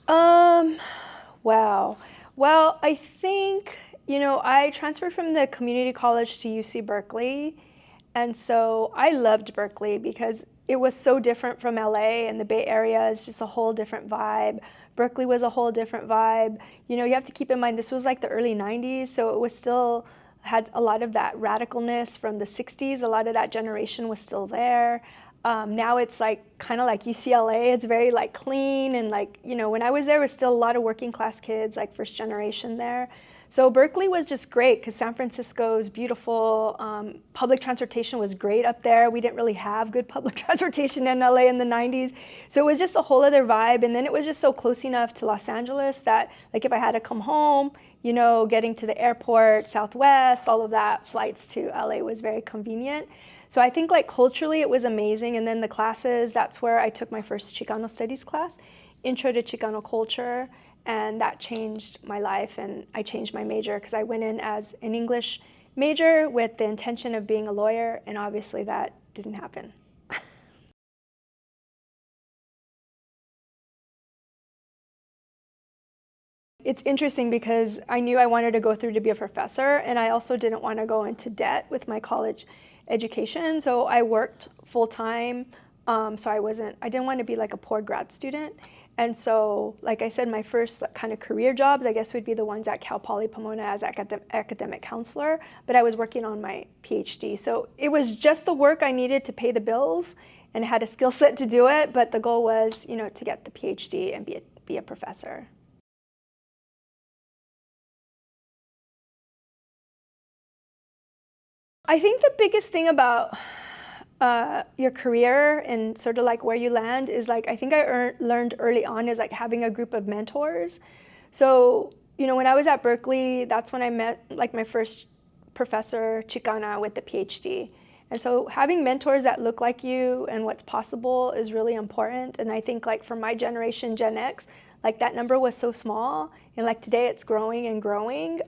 Um, wow. Well, I think, I transferred from the community college to UC Berkeley. And so I loved Berkeley because it was so different from LA and the Bay Area is just a whole different vibe. Berkeley was a whole different vibe. You have to keep in mind this was like the early 90s, so it was still had a lot of that radicalness from the 60s. A lot of that generation was still there. Now it's like kind of like UCLA. It's very like clean and like, when I was there was still a lot of working class kids, like first generation there. So Berkeley was just great because San Francisco is beautiful. Public transportation was great up there. We didn't really have good public transportation in LA in the 90s. So it was just a whole other vibe. And then it was just so close enough to Los Angeles that like if I had to come home, getting to the airport, Southwest, all of that, flights to LA was very convenient. So I think like culturally it was amazing. And then the classes, that's where I took my first Chicano studies class, Intro to Chicano Culture. And that changed my life, and I changed my major because I went in as an English major with the intention of being a lawyer, and obviously that didn't happen. It's interesting because I knew I wanted to go through to be a professor, and I also didn't want to go into debt with my college education, so I worked full time. So I didn't want to be like a poor grad student. And so, like I said, my first kind of career jobs, I guess, would be the ones at Cal Poly Pomona as academic counselor, but I was working on my PhD. So it was just the work I needed to pay the bills and had a skill set to do it, but the goal was, to get the PhD and be a professor. I think the biggest thing about your career and sort of like where you land is like I think learned early on is like having a group of mentors. So when I was at Berkeley, that's when I met like my first professor Chicana with the PhD. And so having mentors that look like you and what's possible is really important. And I think like for my generation, Gen X, like that number was so small, and like today it's growing and growing.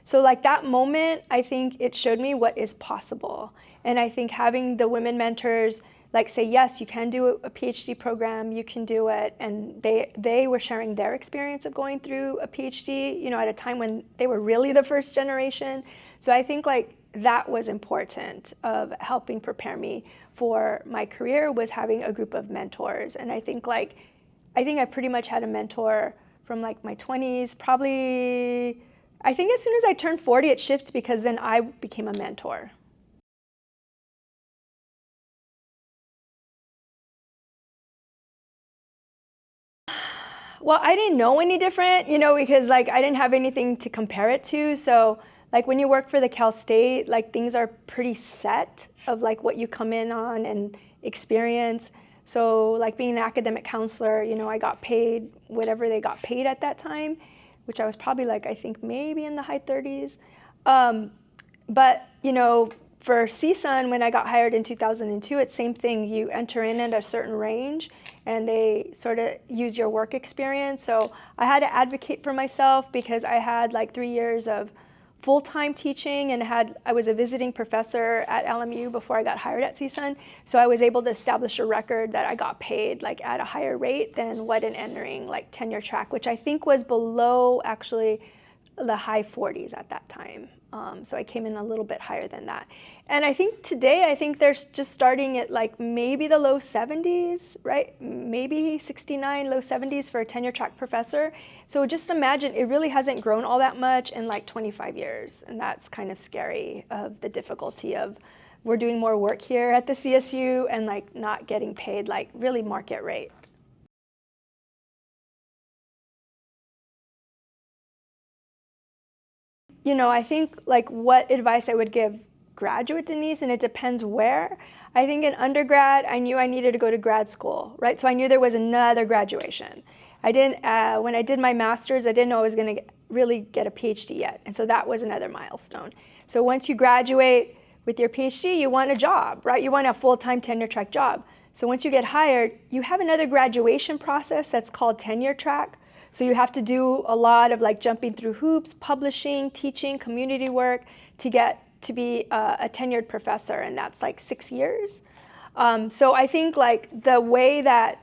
So like that moment, I think it showed me what is possible. And I think having the women mentors like say, yes, you can do a PhD program, you can do it. And they were sharing their experience of going through a PhD, at a time when they were really the first generation. So I think like that was important of helping prepare me for my career was having a group of mentors. And I think I pretty much had a mentor from like my 20s, probably, I think as soon as I turned 40, it shifted because then I became a mentor. Well, I didn't know any different, because like I didn't have anything to compare it to. So like when you work for the Cal State, like things are pretty set of like what you come in on and experience. So like being an academic counselor, I got paid whatever they got paid at that time, which I was probably like, I think maybe in the high 30s. But, for CSUN, when I got hired in 2002, it's same thing. You enter in at a certain range and they sort of use your work experience. So I had to advocate for myself because I had like 3 years of full-time teaching and I was a visiting professor at LMU before I got hired at CSUN. So I was able to establish a record that I got paid like at a higher rate than what an entering like tenure track, which I think was below actually the high 40s at that time. So I came in a little bit higher than that. And I think today, I think they're just starting at like maybe the low 70s, right? Maybe 69, low 70s for a tenure track professor. So just imagine, it really hasn't grown all that much in like 25 years. And that's kind of scary of the difficulty of we're doing more work here at the CSU and like not getting paid like really market rate. I think like what advice I would give graduate Denise, and it depends where. I think in undergrad, I knew I needed to go to grad school, right? So I knew there was another graduation. I didn't, when I did my master's, I didn't know I was going to really get a PhD yet. And so that was another milestone. So once you graduate with your PhD, you want a job, right? You want a full-time tenure track job. So once you get hired, you have another graduation process that's called tenure track. So you have to do a lot of like jumping through hoops, publishing, teaching, community work to get to be a tenured professor, and that's like 6 years. So I think like the way that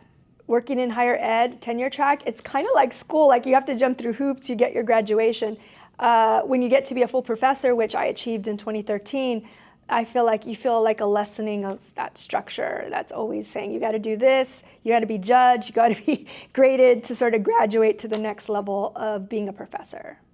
working in higher ed, tenure track, it's kind of like school. Like you have to jump through hoops, you get your graduation. When you get to be a full professor, which I achieved in 2013, I feel like you feel like a lessening of that structure that's always saying you got to do this, you got to be judged, you got to be graded to sort of graduate to the next level of being a professor.